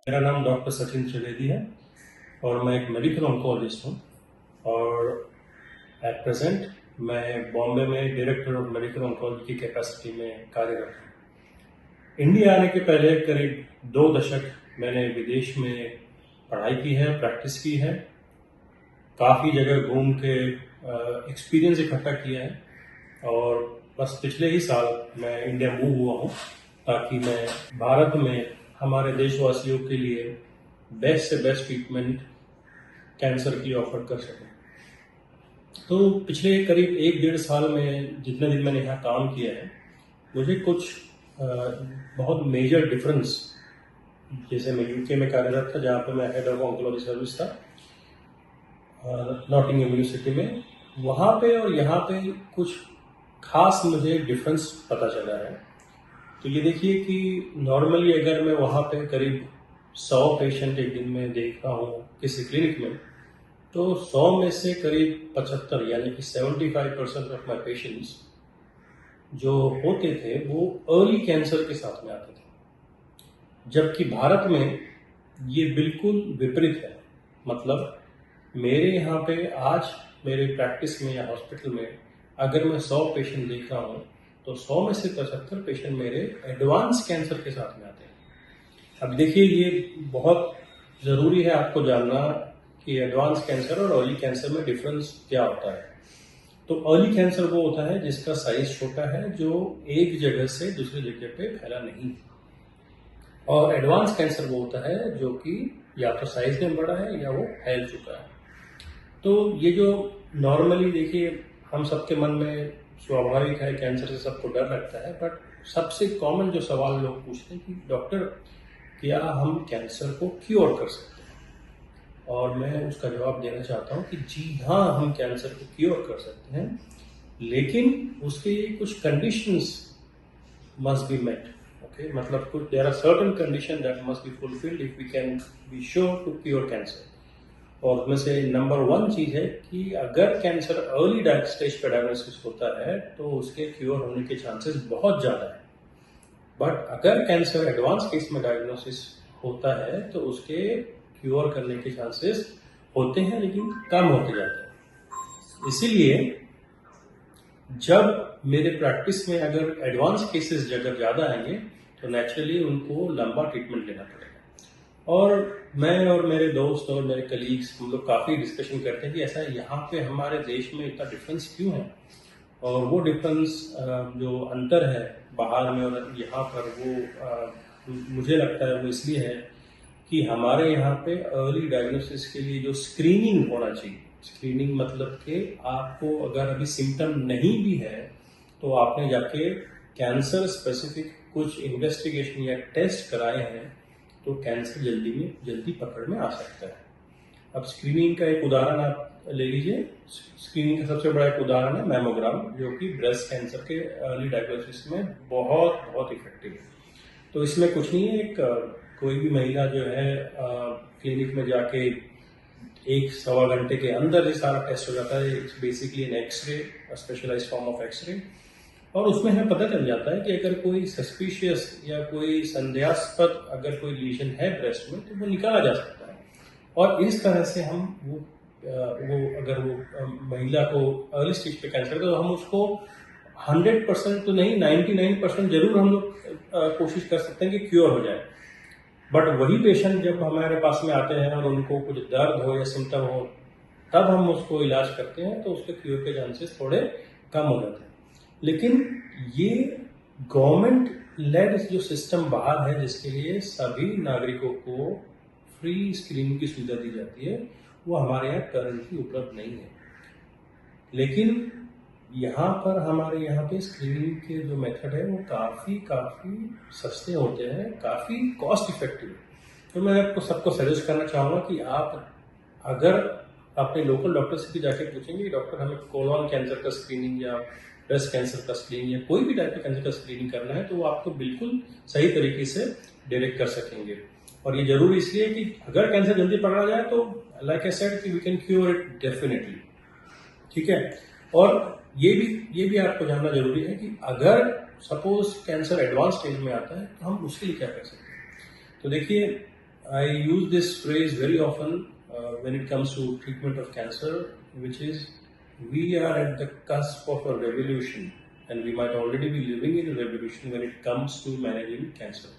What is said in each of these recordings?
मेरा नाम डॉक्टर सचिन त्रिवेदी है और मैं एक मेडिकल ऑन्कोलॉजिस्ट हूँ। और एट प्रेजेंट मैं बॉम्बे में डायरेक्टर ऑफ मेडिकल ऑन्कोलॉजी की कैपेसिटी में कार्यरत हूँ। इंडिया आने के पहले करीब 2 दशक मैंने विदेश में पढ़ाई की है, प्रैक्टिस की है, काफ़ी जगह घूम के एक्सपीरियंस इकट्ठा किया है और बस पिछले ही साल मैं इंडिया मूव हुआ हूँ ताकि मैं भारत में हमारे देशवासियों के लिए बेस्ट से बेस्ट ट्रीटमेंट कैंसर की ऑफर कर सकें। तो पिछले करीब 1-1.5 साल में जितने दिन मैंने यहाँ काम किया है, मुझे कुछ बहुत मेजर डिफरेंस, जैसे मैं यूके में कार्यरत था जहाँ पे मैं हेड ऑफ ऑन्कोलॉजी सर्विस था नॉटिंघम यूनिवर्सिटी में, वहाँ पे और यहाँ पे कुछ खास मुझे डिफरेंस पता चला है। तो ये देखिए कि नॉर्मली अगर मैं वहाँ पे करीब 100 पेशेंट एक दिन में देखता हूँ किसी क्लिनिक में, तो 100 में से करीब 75 यानी कि 75% ऑफ माई पेशेंट्स जो होते थे वो अर्ली कैंसर के साथ में आते थे, जबकि भारत में ये बिल्कुल विपरीत है। मतलब मेरे यहाँ पे आज मेरे प्रैक्टिस में या हॉस्पिटल में अगर मैं 100 पेशेंट देख रहा हूँ तो 100 में से 75 पेशेंट मेरे एडवांस कैंसर के साथ में आते हैं। अब देखिए ये बहुत ज़रूरी है आपको जानना कि एडवांस कैंसर और अर्ली कैंसर में डिफरेंस क्या होता है। तो अर्ली कैंसर वो होता है जिसका साइज छोटा है, जो एक जगह से दूसरी जगह पे फैला नहीं, और एडवांस कैंसर वो होता है जो कि या तो साइज में बड़ा है या वो फैल चुका है। तो ये जो नॉर्मली देखिए हम सबके मन में स्वाभाविक है, कैंसर से सबको डर लगता है, बट सबसे कॉमन जो सवाल लोग पूछते हैं कि डॉक्टर क्या हम कैंसर को क्योर कर सकते हैं, और मैं उसका जवाब देना चाहता हूँ कि जी हाँ, हम कैंसर को क्योर कर सकते हैं, लेकिन उसके लिए कुछ conditions must be met. Okay, मतलब कुछ there are certain condition that must be fulfilled if we can be sure to cure cancer. और उसमें से नंबर 1 चीज़ है कि अगर कैंसर अर्ली स्टेज पर डायग्नोसिस होता है तो उसके क्योर होने के चांसेस बहुत ज़्यादा है। बट अगर कैंसर एडवांस केस में डायग्नोसिस होता है तो उसके क्योर करने के चांसेस होते हैं लेकिन कम होते जाते हैं। इसीलिए जब मेरे प्रैक्टिस में अगर एडवांस केसेस अगर ज़्यादा आएंगे तो नेचुरली उनको लंबा ट्रीटमेंट लेना पड़ेगा। और मैं और मेरे दोस्त और मेरे कलीग्स हम लोग काफ़ी डिस्कशन करते हैं कि ऐसा यहाँ पे हमारे देश में इतना डिफरेंस क्यों है, और वो डिफरेंस जो अंतर है बाहर में और यहाँ पर, वो मुझे लगता है वो इसलिए है कि हमारे यहाँ पे अर्ली डायग्नोसिस के लिए जो स्क्रीनिंग होना चाहिए, स्क्रीनिंग मतलब कि आपको अगर अभी सिम्टम नहीं भी है तो आपने जाके कैंसर स्पेसिफिक कुछ इन्वेस्टिगेशन या टेस्ट कराए हैं तो कैंसर जल्दी पकड़ में आ सकता है। अब स्क्रीनिंग का एक उदाहरण आप ले लीजिए। स्क्रीनिंग का सबसे बड़ा एक उदाहरण है मैमोग्राम, जो कि ब्रेस्ट कैंसर के अर्ली डायग्नोसिस में बहुत बहुत इफेक्टिव है। तो इसमें कुछ नहीं है, एक कोई भी महिला जो है क्लिनिक में जाके 1-1.25 घंटे के अंदर ये सारा टेस्ट हो जाता है। It's basically an X-ray, specialised form of X-ray, और उसमें हमें पता चल जाता है कि अगर कोई सस्पिशियस या कोई संदेहास्पद अगर कोई लीजन है ब्रेस्ट में तो वो निकाला जा सकता है। और इस तरह से हम वो अगर वो महिला को अर्ली स्टेज पे कैंसर तो हम उसको 100% तो नहीं, 99% जरूर हम लोग कोशिश कर सकते हैं कि क्योर हो जाए। बट वही पेशेंट जब हमारे पास में आते हैं और उनको कुछ दर्द हो या सिम्टम हो, तब हम उसको इलाज करते हैं तो उसके क्योर के चांसेस थोड़े कम हो जाते हैं। लेकिन ये गवर्नमेंट लेड जो सिस्टम बाहर है, जिसके लिए सभी नागरिकों को फ्री स्क्रीनिंग की सुविधा दी जाती है, वो हमारे यहाँ करंटली उपलब्ध नहीं है। लेकिन यहाँ पर हमारे यहाँ पे स्क्रीनिंग के जो मेथड है वो काफ़ी सस्ते होते हैं, काफ़ी कॉस्ट इफेक्टिव है। तो मैं आपको सबको सजेस्ट करना चाहूँगा कि आप अगर अपने लोकल डॉक्टर से भी जाके पूछेंगे डॉक्टर हमें कोलोन कैंसर का स्क्रीनिंग या ब्रेस्ट कैंसर का स्क्रीनिंग या कोई भी टाइप का कैंसर का स्क्रीनिंग करना है, तो वो आपको बिल्कुल सही तरीके से डायरेक्ट कर सकेंगे। और ये जरूरी इसलिए कि अगर कैंसर जल्दी पकड़ा जाए तो लाइक आई सेड कि we can cure it definitely, ठीक है। और ये भी आपको जानना जरूरी है कि अगर सपोज कैंसर एडवांस स्टेज में आता है तो हम उसके लिए क्या कर सकते हैं। तो देखिए I use this phrase very often when it comes to treatment of cancer, which is we are at the cusp of a revolution, and we might already be living in a revolution when it comes to managing cancer.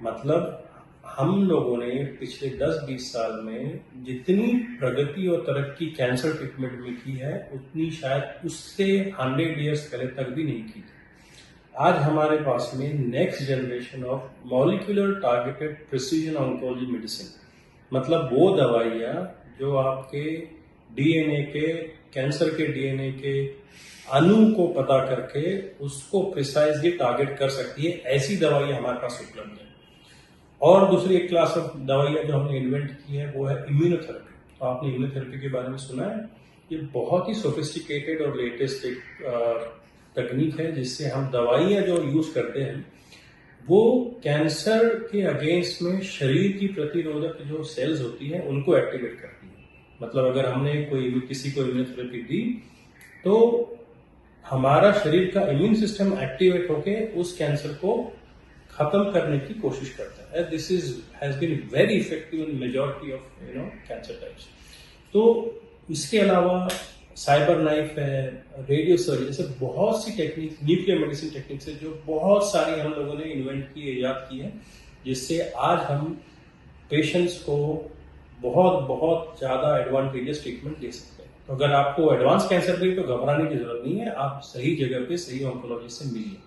मतलब हम लोगों ने पिछले 10-20 साल में जितनी प्रगति और तरक्की कैंसर ट्रीटमेंट में की है उतनी शायद उससे 100 इयर्स पहले तक भी नहीं की थी। आज हमारे पास में next generation of molecular targeted precision oncology medicine, मतलब वो दवाइयाँ जो आपके डीएनए के कैंसर के डीएनए के अणु को पता करके उसको प्रिसाइजली टारगेट कर सकती है, ऐसी दवाइयाँ हमारे पास उपलब्ध है। और दूसरी एक क्लास ऑफ दवाइयाँ जो हमने इन्वेंट की है वो है इम्यूनोथेरेपी। तो आपने इम्यूनोथेरेपी के बारे में सुना है। ये बहुत ही सोफिस्टिकेटेड और लेटेस्ट एक तकनीक है जिससे हम दवाइयाँ जो यूज करते हैं वो कैंसर के अगेंस्ट में शरीर की प्रतिरोधक जो सेल्स होती हैं उनको एक्टिवेट करती है। मतलब अगर हमने किसी को इम्यूनोथेरेपी दी तो हमारा शरीर का इम्यून सिस्टम एक्टिवेट होके उस कैंसर को खत्म करने की कोशिश करता है। This has been very effective in majority of cancer types. तो इसके अलावा साइबर नाइफ है, रेडियो सर्जरी, जैसे बहुत सी टेक्निक, न्यूक्लियर मेडिसिन टेक्निक्स है जो बहुत सारी हम लोगों ने इन्वेंट की, ईजाद की है, जिससे आज हम पेशेंट्स को बहुत बहुत ज़्यादा एडवांटेजेस ट्रीटमेंट दे सकते हैं। तो अगर आपको एडवांस कैंसर भी तो घबराने की जरूरत नहीं है, आप सही जगह पे सही ऑन्कोलॉजिस्ट से मिलिए।